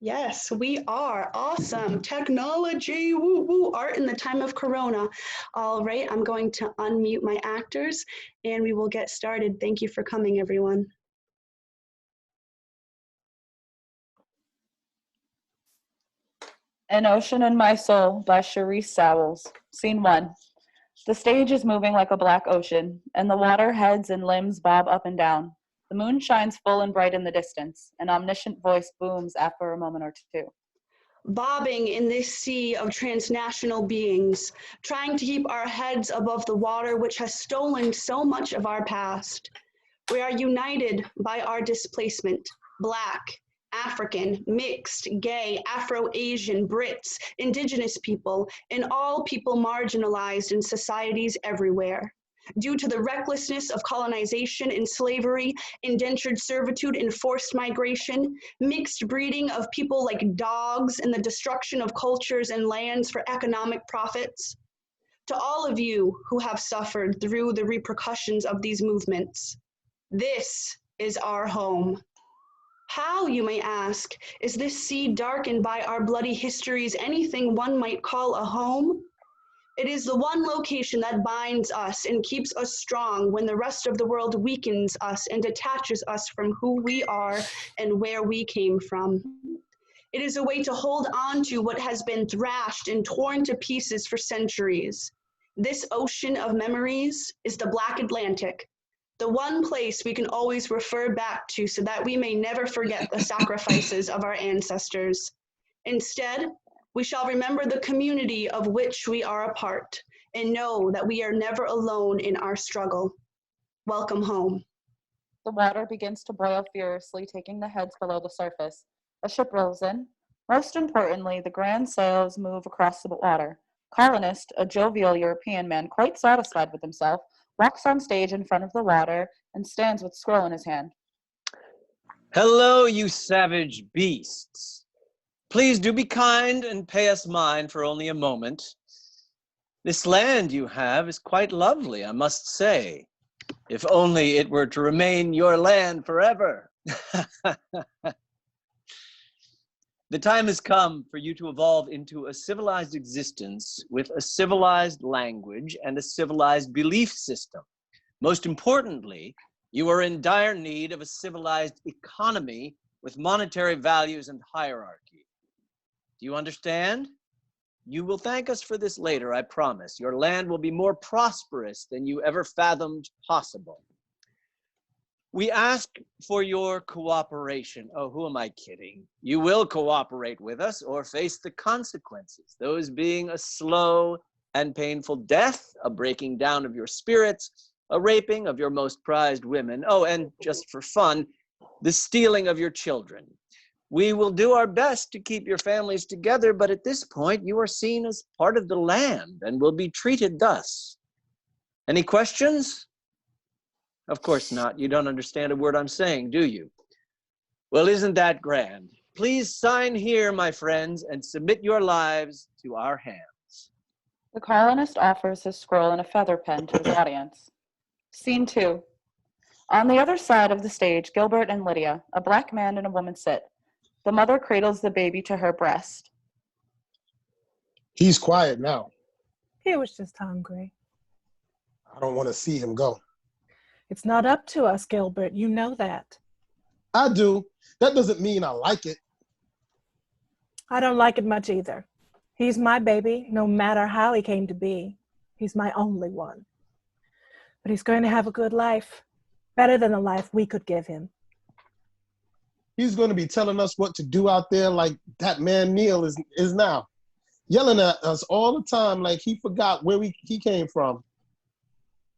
Yes, we are. Awesome. Technology, woo woo, art in the time of Corona. All right, I'm going to unmute my actors and we will get started. Thank you for coming, everyone. An Ocean in My Soul by Charise Sowells. Scene 1. The stage is moving like a black ocean, and the water heads and limbs bob up and down. The moon shines full and bright in the distance. An omniscient voice booms after a moment or two. Bobbing in this sea of transnational beings, trying to keep our heads above the water which has stolen so much of our past. We are united by our displacement, Black, African, mixed, gay, Afro-Asian, Brits, Indigenous people, and all people marginalized in societies everywhere. Due to the recklessness of colonization and slavery, indentured servitude and forced migration, mixed breeding of people like dogs, and the destruction of cultures and lands for economic profits. To all of you who have suffered through the repercussions of these movements, this is our home. How, you may ask, is this sea darkened by our bloody histories anything one might call a home? It is the one location that binds us and keeps us strong when the rest of the world weakens us and detaches us from who we are and where we came from. It is a way to hold on to what has been thrashed and torn to pieces for centuries. This ocean of memories is the Black Atlantic, the one place we can always refer back to so that we may never forget the sacrifices of our ancestors. Instead, we shall remember the community of which we are a part and know that we are never alone in our struggle. Welcome home. The water begins to boil furiously, taking the heads below the surface. A ship rolls in. Most importantly, the grand sails move across the water. Colonist, a jovial European man quite satisfied with himself, walks on stage in front of the water and stands with scroll in his hand. Hello, you savage beasts. Please do be kind and pay us mind for only a moment. This land you have is quite lovely, I must say. If only it were to remain your land forever. The time has come for you to evolve into a civilized existence with a civilized language and a civilized belief system. Most importantly, you are in dire need of a civilized economy with monetary values and hierarchy. Do you understand? You will thank us for this later, I promise. Your land will be more prosperous than you ever fathomed possible. We ask for your cooperation. Oh, who am I kidding? You will cooperate with us or face the consequences, those being a slow and painful death, a breaking down of your spirits, a raping of your most prized women. Oh, and just for fun, the stealing of your children. We will do our best to keep your families together, but at this point, you are seen as part of the land and will be treated thus. Any questions? Of course not. You don't understand a word I'm saying, do you? Well, isn't that grand? Please sign here, my friends, and submit your lives to our hands. The colonist offers his scroll and a feather pen to his audience. Scene 2. On the other side of the stage, Gilbert and Lydia, a Black man and a woman, sit. The mother cradles the baby to her breast. He's quiet now. He was just hungry. I don't want to see him go. It's not up to us, Gilbert. You know that. I do. That doesn't mean I like it. I don't like it much either. He's my baby, no matter how he came to be. He's my only one. But he's going to have a good life, better than the life we could give him. He's going to be telling us what to do out there like that man Neil is now. Yelling at us all the time like he forgot where he came from.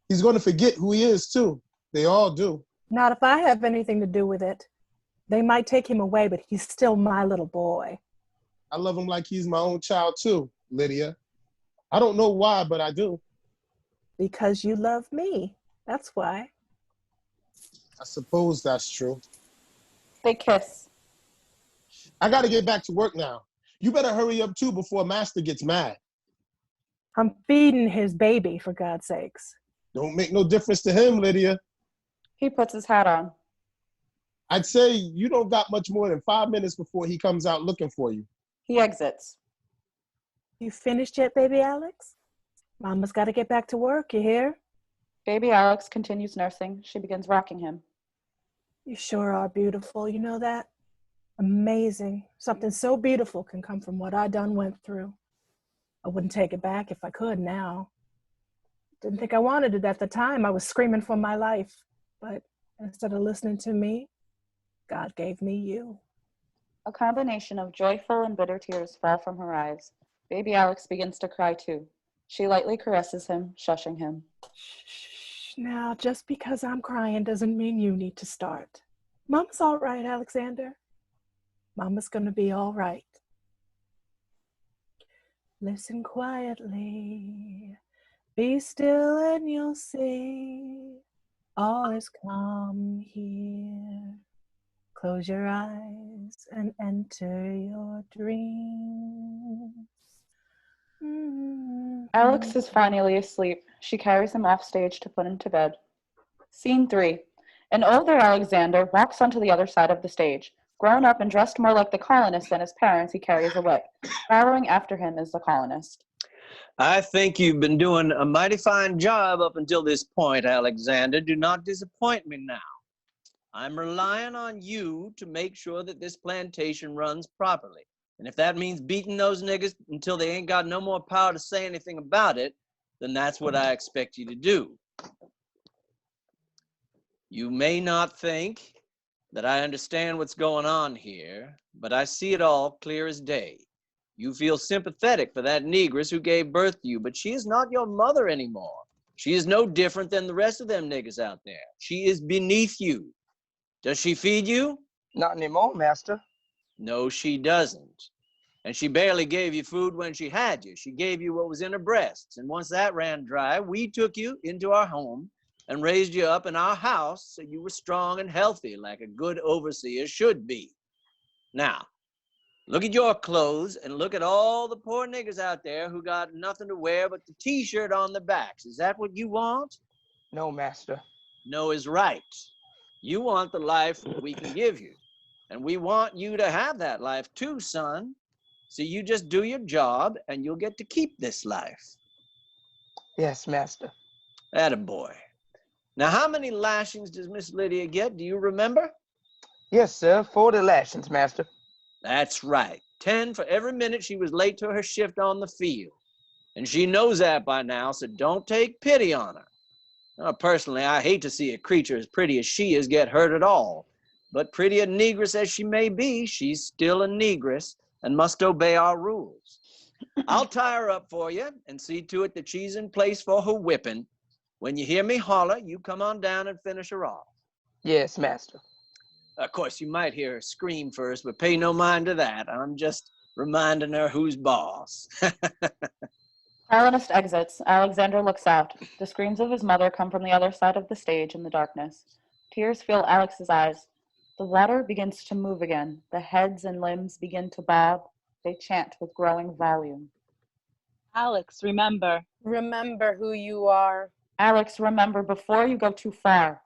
He's going to forget who he is too. They all do. Not if I have anything to do with it. They might take him away, but he's still my little boy. I love him like he's my own child too, Lydia. I don't know why, but I do. Because you love me. That's why. I suppose that's true. They kiss. I got to get back to work now. You better hurry up too before Master gets mad. I'm feeding his baby, for God's sakes. Don't make no difference to him, Lydia. He puts his hat on. I'd say you don't got much more than 5 minutes before he comes out looking for you. He exits. You finished yet, baby Alex? Mama's got to get back to work, you hear? Baby Alex continues nursing. She begins rocking him. You sure are beautiful, you know that? Amazing. Something so beautiful can come from what I done went through. I wouldn't take it back if I could now. Didn't think I wanted it at the time. I was screaming for my life. But instead of listening to me, God gave me you. A combination of joyful and bitter tears fall from her eyes. Baby Alex begins to cry too. She lightly caresses him, shushing him. Shh. Now, just because I'm crying doesn't mean you need to start. Mama's all right, Alexander. Mama's gonna be all right. Listen quietly. Be still and you'll see all is calm here. Close your eyes and enter your dreams. Alex is finally asleep. She carries him off stage to put him to bed. Scene 3. An older Alexander walks onto the other side of the stage. Grown up and dressed more like the colonist than his parents, he carries a whip. Following after him is the colonist. I think you've been doing a mighty fine job up until this point, Alexander. Do not disappoint me now. I'm relying on you to make sure that this plantation runs properly. And if that means beating those niggas until they ain't got no more power to say anything about it, then that's what I expect you to do. You may not think that I understand what's going on here, but I see it all clear as day. You feel sympathetic for that negress who gave birth to you, but she is not your mother anymore. She is no different than the rest of them niggas out there. She is beneath you. Does she feed you? Not anymore, master. No, she doesn't. And she barely gave you food when she had you. She gave you what was in her breasts. And once that ran dry, we took you into our home and raised you up in our house so you were strong and healthy like a good overseer should be. Now, look at your clothes and look at all the poor niggas out there who got nothing to wear but the t-shirt on their backs. Is that what you want? No, master. No is right. You want the life we can give you. And we want you to have that life too, son. So you just do your job and you'll get to keep this life. Yes, master. Attaboy. Now, how many lashings does Miss Lydia get? Do you remember? Yes, sir. 40 lashings, master. That's right. 10 for every minute she was late to her shift on the field. And she knows that by now, so don't take pity on her. Now, personally, I hate to see a creature as pretty as she is get hurt at all. But pretty a negress as she may be, she's still a negress and must obey our rules. I'll tie her up for you and see to it that she's in place for her whipping. When you hear me holler, you come on down and finish her off. Yes, master. Of course, you might hear her scream first, but pay no mind to that. I'm just reminding her who's boss. Colonist exits. Alexander looks out. The screams of his mother come from the other side of the stage in the darkness. Tears fill Alex's eyes. The water begins to move again. The heads and limbs begin to bob. They chant with growing volume. Alex, remember. Remember who you are. Alex, remember before you go too far.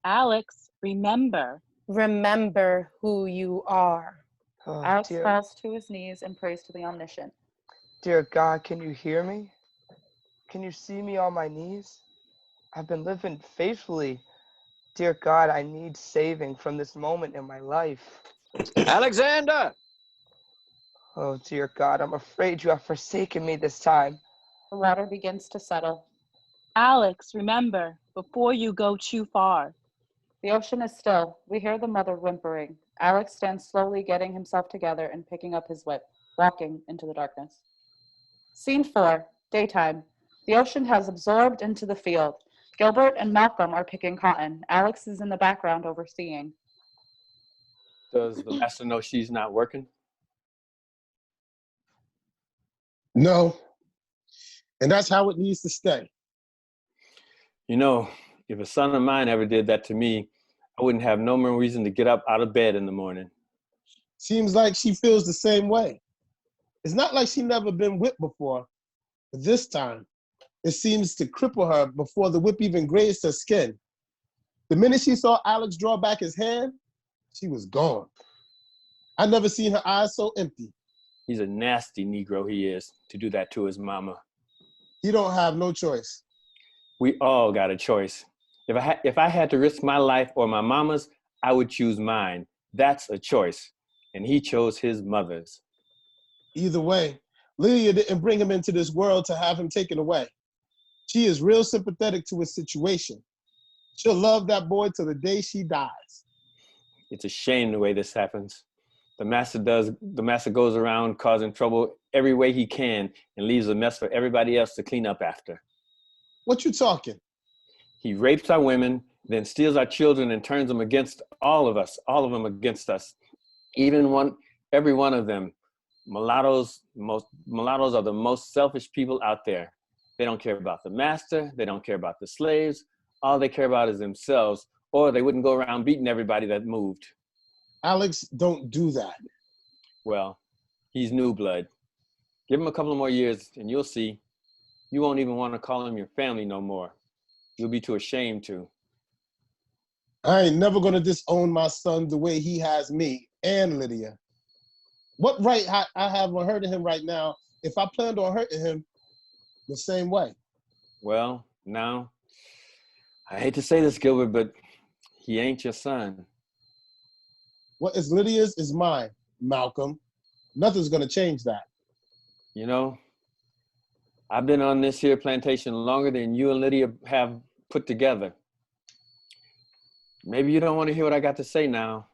Alex, remember. Remember who you are. Oh, Alex dear, falls to his knees and prays to the Omniscient. dear God, can you hear me? Can you see me on my knees? I've been living faithfully. Dear God, I need saving from this moment in my life. Alexander! Oh, dear God, I'm afraid you have forsaken me this time. The water begins to settle. Alex, remember, before you go too far. The ocean is still. We hear the mother whimpering. Alex stands slowly getting himself together and picking up his whip, walking into the darkness. Scene 4, daytime. The ocean has absorbed into the field. Gilbert and Malcolm are picking cotton. Alex is in the background overseeing. Does the master know she's not working? No. And that's how it needs to stay. You know, if a son of mine ever did that to me, I wouldn't have no more reason to get up out of bed in the morning. Seems like she feels the same way. It's not like she's never been whipped before, but this time, it seems to cripple her before the whip even grazed her skin. The minute she saw Alex draw back his hand, She was gone. I never seen her eyes so empty. He's a nasty Negro, he is, to do that to his mama. He don't have no choice. We all got a choice. If I had to risk my life or my mama's, I would choose mine. That's a choice. And he chose his mother's. Either way, Lydia didn't bring him into this world to have him taken away. She is real sympathetic to his situation. She'll love that boy till the day she dies. It's a shame the way this happens. The master goes around causing trouble every way he can and leaves a mess for everybody else to clean up after. What you talking? He rapes our women, then steals our children and turns them against all of us, all of them against us. Every one of them. Mulattoes are the most selfish people out there. They don't care about the master. They don't care about the slaves. All they care about is themselves, or they wouldn't go around beating everybody that moved. Alex, don't do that. Well, he's new blood. Give him a couple of more years and you'll see. You won't even want to call him your family no more. You'll be too ashamed to. I ain't never gonna disown my son the way he has me and Lydia. What right I have on hurting him right now if I planned on hurting him the same way? Well, now, I hate to say this, Gilbert, but he ain't your son. What is Lydia's is mine, Malcolm. Nothing's gonna change that. You know, I've been on this here plantation longer than you and Lydia have put together. Maybe you don't want to hear what I got to say now,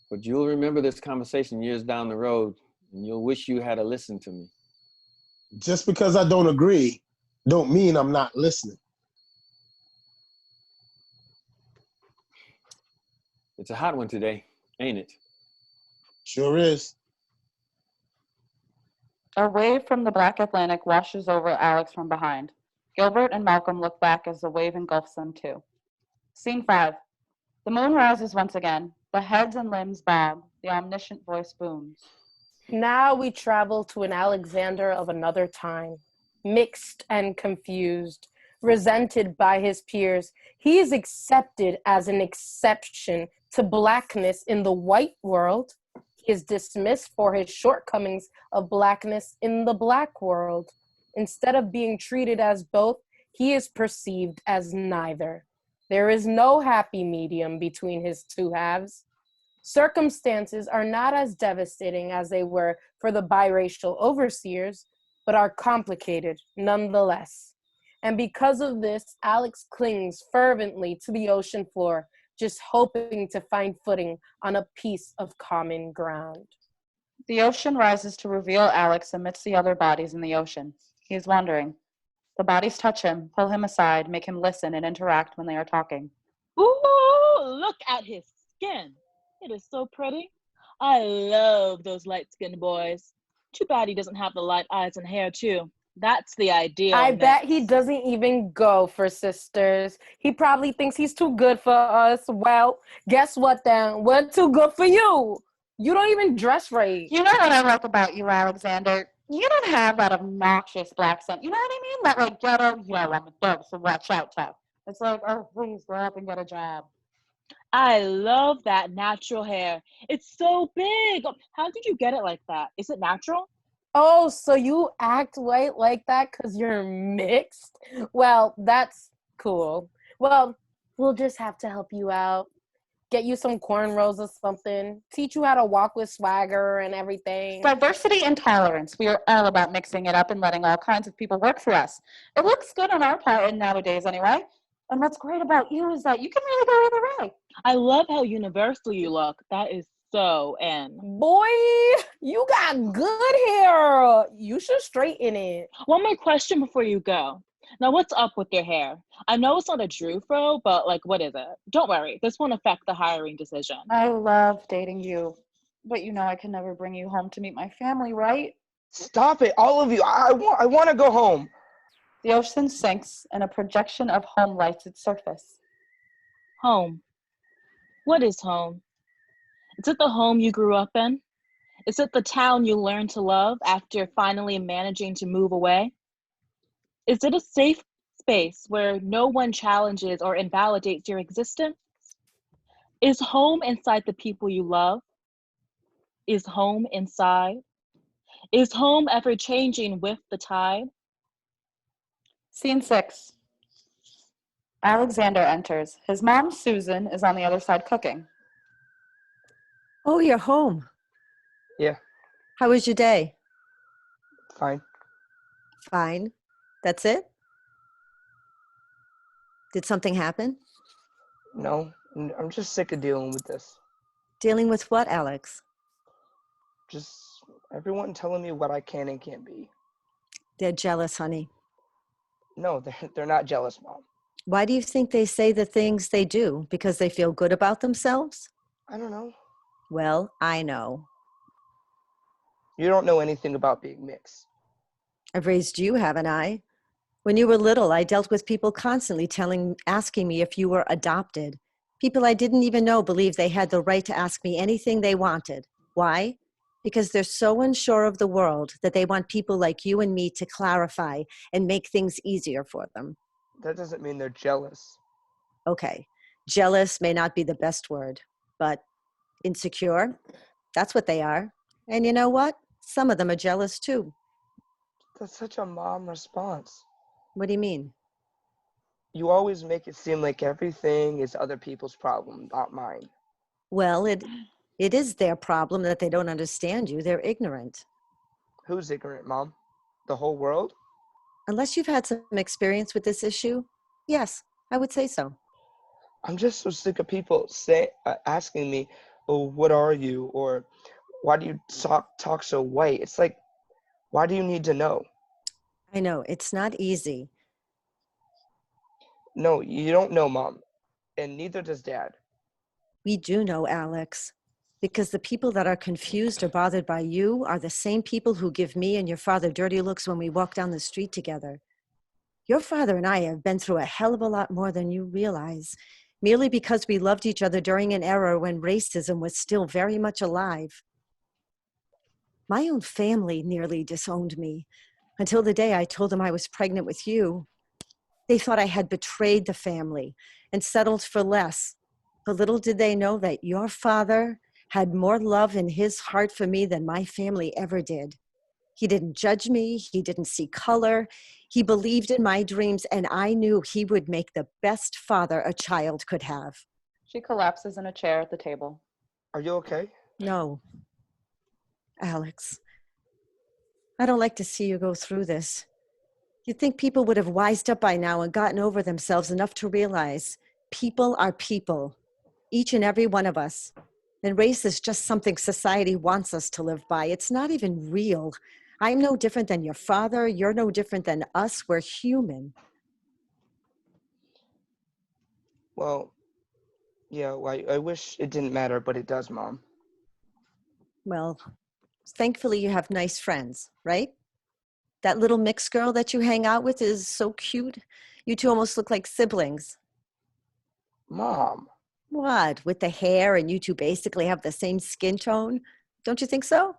but you'll remember this conversation years down the road, and you'll wish you had listened to me. Just because I don't agree, don't mean I'm not listening. It's a hot one today, ain't it? Sure is. A wave from the black Atlantic washes over Alex from behind. Gilbert and Malcolm look back as the wave engulfs them too. Scene 5. The moon rises once again. The heads and limbs bob. The omniscient voice booms. Now we travel to an Alexander of another time, mixed and confused, resented by his peers. He is accepted as an exception to blackness in the white world. He is dismissed for his shortcomings of blackness in the black world. Instead of being treated as both, he is perceived as neither. There is no happy medium between his two halves. Circumstances are not as devastating as they were for the biracial overseers, but are complicated nonetheless. And because of this, Alex clings fervently to the ocean floor, just hoping to find footing on a piece of common ground. The ocean rises to reveal Alex amidst the other bodies in the ocean. He is wandering. The bodies touch him, pull him aside, make him listen and interact when they are talking. Ooh, look at his skin. It is so pretty. I love those light-skinned boys. Too bad he doesn't have the light eyes and hair, too. That's the ideal I mix. bet he doesn't even go for sisters. He probably thinks he's too good for us. Well, guess what then? We're too good for you. You don't even dress right. You know what I like about you, Alexander? You don't have that obnoxious black son. You know what I mean? That like ghetto, I'm a dog, so watch out type. It's like, oh, please grow up and get a job. I love that natural hair. It's so big. How did you get it like that? Is it natural? Oh, so you act white like that because you're mixed? Well, that's cool. Well, we'll just have to help you out. Get you some cornrows or something. Teach you how to walk with swagger and everything. Diversity and tolerance. We are all about mixing it up and letting all kinds of people work for us. It looks good on our part nowadays anyway. And what's great about you is that you can really go either way. I love how universal you look. That is so in. Boy, you got good hair. You should straighten it. One more question before you go. Now, what's up with your hair? I know it's not a Drew fro, but like, what is it? Don't worry, this won't affect the hiring decision. I love dating you, but you know I can never bring you home to meet my family, right? Stop it, all of you. I want to go home. The ocean sinks, and a projection of home lights its surface. Home. What is home? Is it the home you grew up in? Is it the town you learned to love after finally managing to move away? Is it a safe space where no one challenges or invalidates your existence? Is home inside the people you love? Is home inside? Is home ever changing with the tide? Scene 6. Alexander enters. His mom, Susan, is on the other side cooking. Oh, you're home. Yeah, How was your day? fine. Fine. That's it? Did something happen? No, I'm just sick of dealing with this. Dealing with what, Alex? Just everyone telling me what I can and can't be. They're jealous, honey. No, they're not jealous, Mom. Why do you think they say the things they do? Because they feel good about themselves? I don't know. Well, I know. You don't know anything about being mixed. I've raised you, haven't I? When you were little, I dealt with people constantly asking me if you were adopted. People I didn't even know believed they had the right to ask me anything they wanted. Why? Because they're so unsure of the world that they want people like you and me to clarify and make things easier for them. That doesn't mean they're jealous. Okay, jealous may not be the best word, but insecure, that's what they are. And you know what? Some of them are jealous too. That's such a mom response. What do you mean? You always make it seem like everything is other people's problem, not mine. Well, it is their problem that they don't understand you. They're ignorant. Who's ignorant, Mom? The whole world? Unless you've had some experience with this issue, yes, I would say so. I'm just so sick of people asking me, "Oh, what are you?" or "Why do you talk so white?" It's like, why do you need to know? I know, it's not easy. No, you don't know, Mom, and neither does Dad. We do know, Alex, because the people that are confused or bothered by you are the same people who give me and your father dirty looks when we walk down the street together. Your father and I have been through a hell of a lot more than you realize, merely because we loved each other during an era when racism was still very much alive. My own family nearly disowned me until the day I told them I was pregnant with you. They thought I had betrayed the family and settled for less. But little did they know that your father had more love in his heart for me than my family ever did. He didn't judge me. He didn't see color. He believed in my dreams, and I knew he would make the best father a child could have. She collapses in a chair at the table. Are you okay? No, Alex, I don't like to see you go through this. You'd think people would have wised up by now and gotten over themselves enough to realize people are people, each and every one of us. And race is just something society wants us to live by. It's not even real. I'm no different than your father. You're no different than us. We're human. Well, yeah, I wish it didn't matter, but it does, Mom. Well, thankfully you have nice friends, right? That little mixed girl that you hang out with is so cute. You two almost look like siblings. Mom. What? With the hair, and you two basically have the same skin tone? Don't you think so?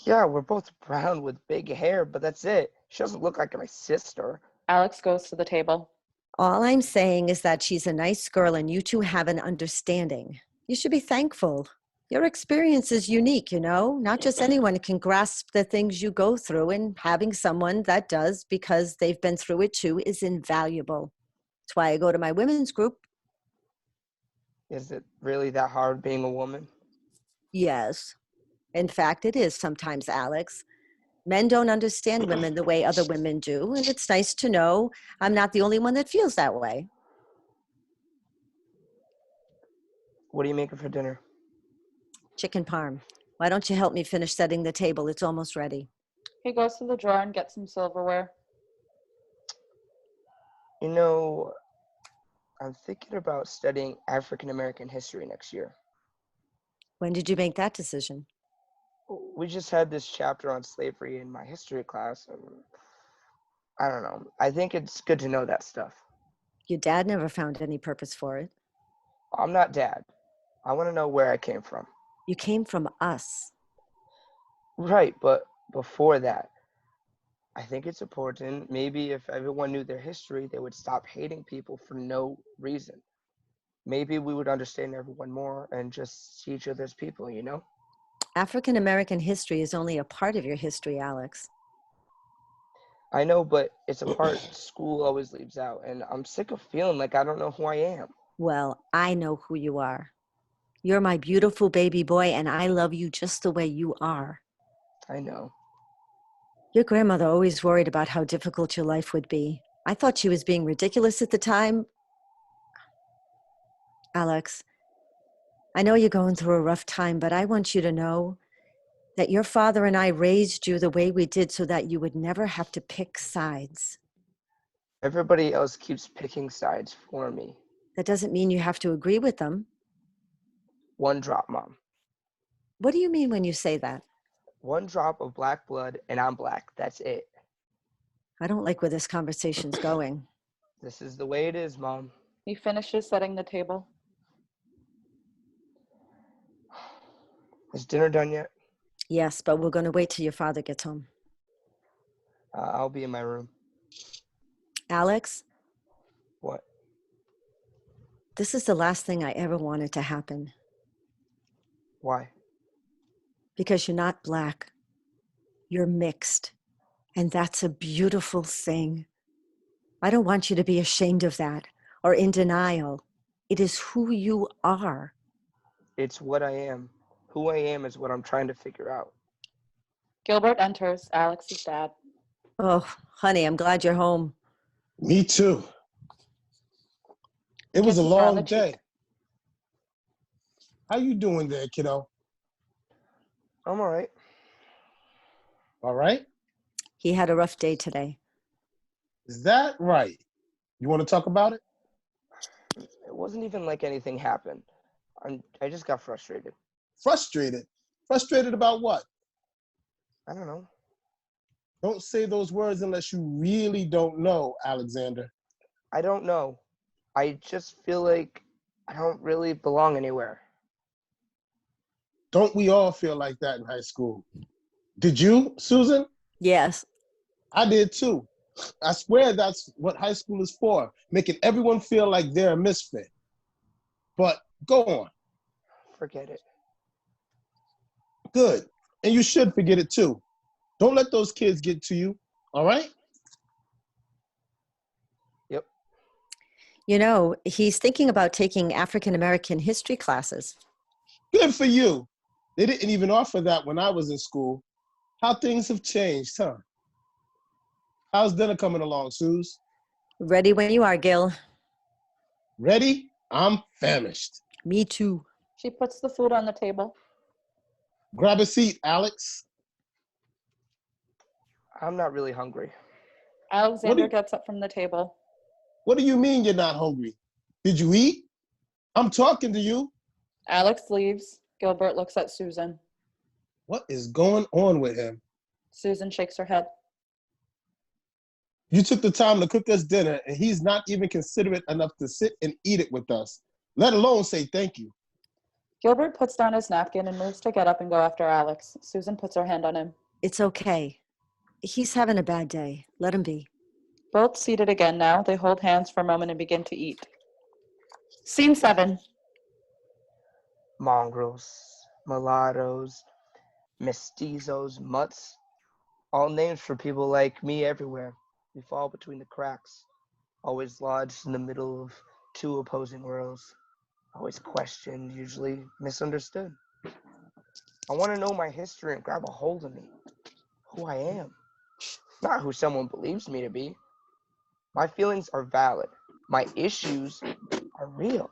Yeah, we're both brown with big hair, but that's it. She doesn't look like my sister. Alex goes to the table. All I'm saying is that she's a nice girl and you two have an understanding. You should be thankful. Your experience is unique, you know? Not just anyone can grasp the things you go through, and having someone that does because they've been through it too is invaluable. That's why I go to my women's group. Is it really that hard being a woman? Yes. In fact, it is sometimes, Alex. Men don't understand women the way other women do, and it's nice to know I'm not the only one that feels that way. What are you making for dinner? Chicken parm. Why don't you help me finish setting the table? It's almost ready. He goes to the drawer and gets some silverware. You know, I'm thinking about studying African American history next year. When did you make that decision? We just had this chapter on slavery in my history class, and I don't know. I think it's good to know that stuff. Your dad never found any purpose for it. I'm not Dad. I want to know where I came from. You came from us. Right, but before that, I think it's important. Maybe if everyone knew their history, they would stop hating people for no reason. maybe we would understand everyone more and just see each other as people, you know? African American history is only a part of your history, Alex. I know, but it's a part school always leaves out, and I'm sick of feeling like I don't know who I am. Well, I know who you are. You're my beautiful baby boy, and I love you just the way you are. I know. Your grandmother always worried about how difficult your life would be. I thought she was being ridiculous at the time. Alex, I know you're going through a rough time, but I want you to know that your father and I raised you the way we did so that you would never have to pick sides. Everybody else keeps picking sides for me. That doesn't mean you have to agree with them. One drop, Mom. What do you mean when you say that? One drop of black blood, and I'm black. That's it. I don't like where this conversation's going. This is the way it is, Mom. He finishes setting the table. Is dinner done yet? Yes, but we're going to wait till your father gets home. I'll be in my room. Alex, What? this is the last thing I ever wanted to happen. Why? Because you're not black. You're mixed. And that's a beautiful thing. I don't want you to be ashamed of that or in denial. It is who you are. It's what I am. Who I am is what I'm trying to figure out. Gilbert enters, Alex's dad. Oh, honey, I'm glad you're home. Me too. It was a Kisses her on long the day. cheek. How you doing there, kiddo? I'm all right. All right? He had a rough day today. Is that right? You want to talk about it? It wasn't even like anything happened. I just got frustrated. Frustrated? Frustrated about what? I don't know. Don't say those words unless you really don't know, Alexander. I don't know. I just feel like I don't really belong anywhere. Don't we all feel like that in high school? Did you, Susan? Yes. I did too. I swear that's what high school is for, making everyone feel like they're a misfit. But go on. Forget it. Good. And you should forget it too. Don't let those kids get to you, all right? Yep. You know, he's thinking about taking African American history classes. Good for you. They didn't even offer that when I was in school. How things have changed, huh? How's dinner coming along, Suze? Ready when you are, Gil. Ready? I'm famished. Me too. She puts the food on the table. Grab a seat, Alex. I'm not really hungry. Alexander gets up from the table. What do you mean you're not hungry? Did you eat? I'm talking to you. Alex leaves. Gilbert looks at Susan. What is going on with him? Susan shakes her head. You took the time to cook us dinner, and he's not even considerate enough to sit and eat it with us, let alone say thank you. Gilbert puts down his napkin and moves to get up and go after Alex. Susan puts her hand on him. It's okay. He's having a bad day. Let him be. Both seated again now, they hold hands for a moment and begin to eat. Scene 7. Mongrels, mulattoes, mestizos, mutts. All names for people like me everywhere. We fall between the cracks. Always lodged in the middle of two opposing worlds. Always questioned, usually misunderstood. I want to know my history and grab a hold of me. Who I am. Not who someone believes me to be. My feelings are valid. My issues are real.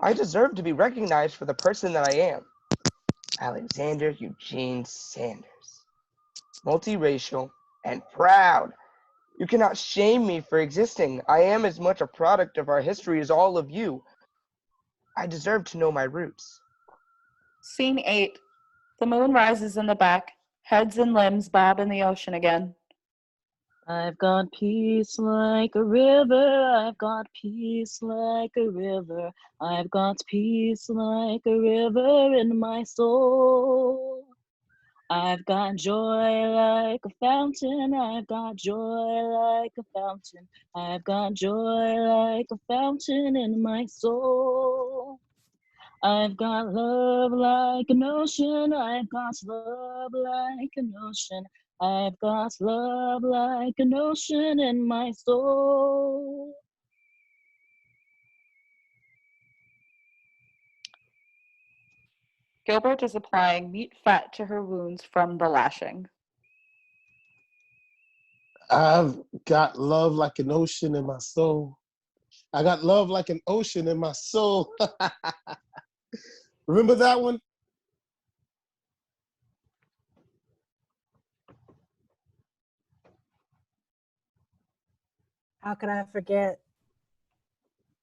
I deserve to be recognized for the person that I am. Alexander Eugene Sanders. Multiracial and proud. You cannot shame me for existing. I am as much a product of our history as all of you. I deserve to know my roots. Scene 8. The moon rises in the back. Heads and limbs bob in the ocean again. I've got peace like a river. I've got peace like a river. I've got peace like a river in my soul. I've got joy like a fountain. I've got joy like a fountain. I've got joy like a fountain in my soul. I've got love like an ocean. I've got love like an ocean. I've got love like an ocean in my soul. Gilbert is applying meat fat to her wounds from the lashing. I've got love like an ocean in my soul. I got love like an ocean in my soul. Remember that one? How could I forget?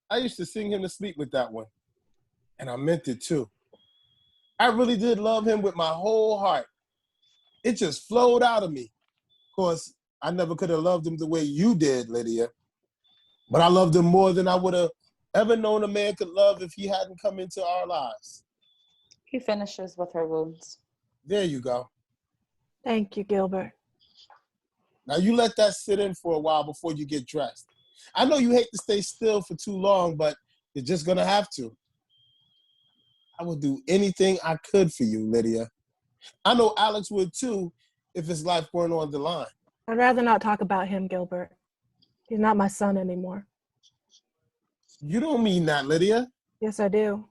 I used to sing him to sleep with that one. And I meant it too. I really did love him with my whole heart. It just flowed out of me. Of course, I never could have loved him the way you did, Lydia. But I loved him more than I would have ever known a man could love if he hadn't come into our lives. He finishes with her wounds. There you go. Thank you, Gilbert. Now you let that sit in for a while before you get dressed. I know you hate to stay still for too long, but you're just gonna have to. I would do anything I could for you, Lydia. I know Alex would too if his life weren't on the line. I'd rather not talk about him, Gilbert. He's not my son anymore. You don't mean that, Lydia. Yes, I do.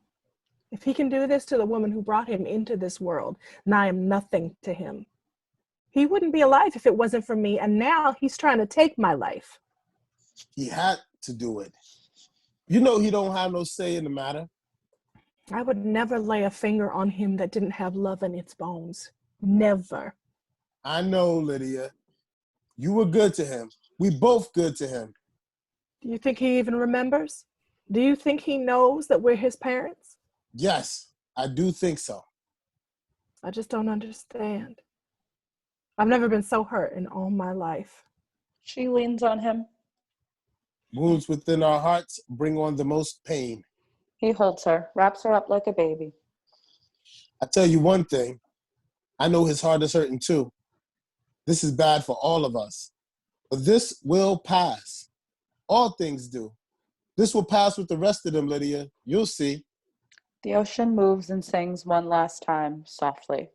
If he can do this to the woman who brought him into this world, and I am nothing to him. He wouldn't be alive if it wasn't for me, and now he's trying to take my life. He had to do it. You know he don't have no say in the matter. I would never lay a finger on him that didn't have love in its bones. Never. I know, Lydia. You were good to him. We both good to him. Do you think he even remembers? Do you think he knows that we're his parents? Yes, I do think so. I just don't understand. I've never been so hurt in all my life. She leans on him. Wounds within our hearts bring on the most pain. He holds her, wraps her up like a baby. I tell you one thing. I know his heart is hurting too. This is bad for all of us. But this will pass. All things do. This will pass with the rest of them, Lydia. You'll see. The ocean moves and sings one last time, softly.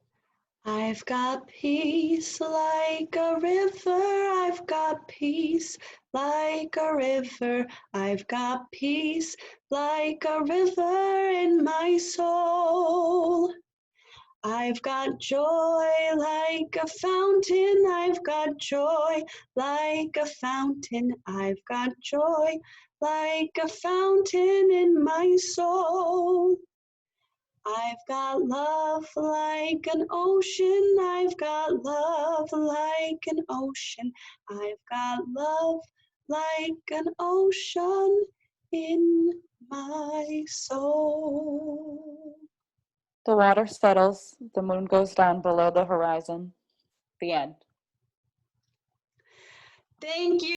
I've got peace like a river. I've got peace like a river. I've got peace like a river in my soul. I've got joy like a fountain. I've got joy like a fountain. I've got joy like a fountain in my soul. I've got love like an ocean. I've got love like an ocean. I've got love like an ocean in my soul. The water settles. The moon goes down below the horizon. The end. Thank you.